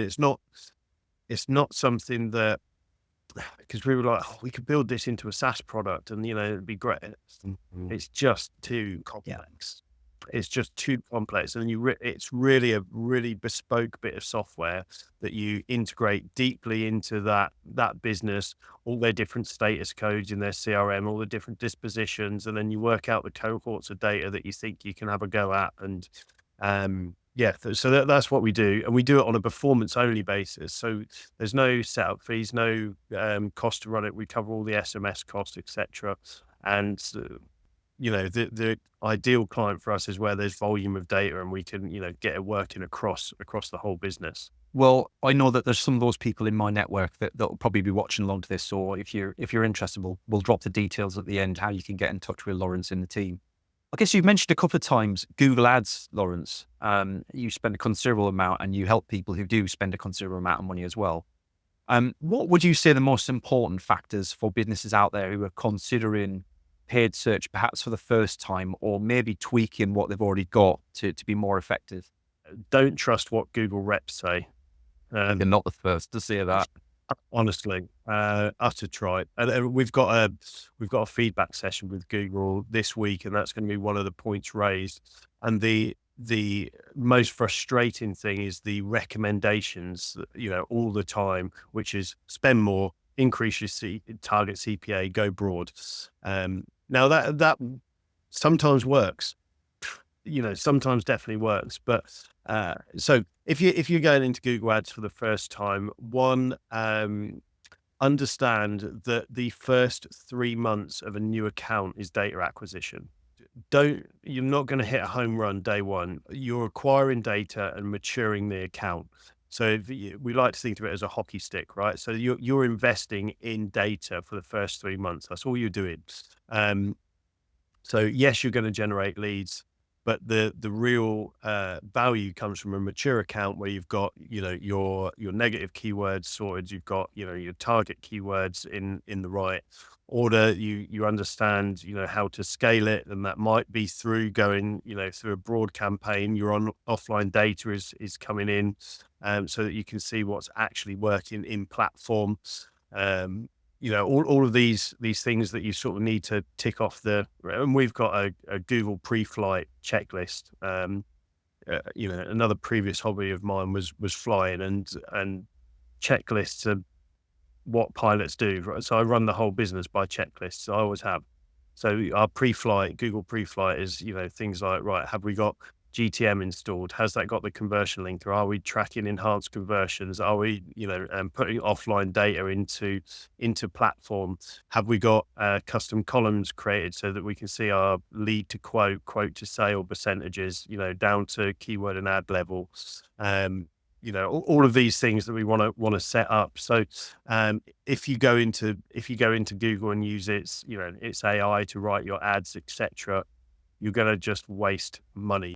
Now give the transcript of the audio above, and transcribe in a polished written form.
It's not something that, because we were like, "Oh, we could build this into a SaaS product and, it'd be great." Mhm. It's just too Yeah. complex. It's just too complex, and it's really a really bespoke bit of software that you integrate deeply into that business, all their different status codes in their CRM, all the different dispositions, and then you work out the cohorts of data that you think you can have a go at, and yeah, so that's what we do, and we do it on a performance only basis. So there's no setup fees, no cost to run it. We cover all the SMS costs, etc. And the ideal client for us is where there's volume of data and we can get it working across the whole business. Well, I know that there's some of those people in my network that'll probably be watching along to this. So if you're interested, we'll drop the details at the end how you can get in touch with Lawrence in the team. I guess you've mentioned a couple of times Google Ads, Lawrence. You spend a considerable amount, and you help people who do spend a considerable amount of money as well. What would you say the most important factors for businesses out there who are considering paid search, perhaps for the first time, or maybe tweaking what they've already got to be more effective? Don't trust what Google reps say. You're Um, not the first to say that. Honestly, utter tripe. And we've got a feedback session with Google this week, and that's going to be one of the points raised. And the most frustrating thing is the recommendations, all the time, which is spend more, increase your target CPA, go broad. Now that sometimes works, sometimes definitely works. But so if you're going into Google Ads for the first time, one, understand that the first 3 months of a new account is data acquisition. You're not going to hit a home run day one. You're acquiring data and maturing the account. So we like to think of it as a hockey stick, right? So you're investing in data for the first 3 months. That's all you're doing. Um, so yes, you're going to generate leads, but the real value comes from a mature account where you've got your negative keywords sorted. You've got your target keywords in the right order. You understand how to scale it, and that might be through going through a broad campaign. Your offline data is coming in, so that you can see what's actually working in platform. Um, all of these things that you sort of need to tick off and we've got a Google pre-flight checklist. Another previous hobby of mine was flying, and checklists are what pilots do, right? So I run the whole business by checklists. I always have. So our pre-flight, Google pre-flight is, things like, right, have we got GTM installed? Has that got the conversion link through? Are we tracking enhanced conversions? Are we, putting offline data into platform? Have we got custom columns created so that we can see our lead to quote to sale percentages, down to keyword and ad level? All of these things that we want to set up. So if you go into Google and use its AI to write your ads, etc., you're going to just waste money.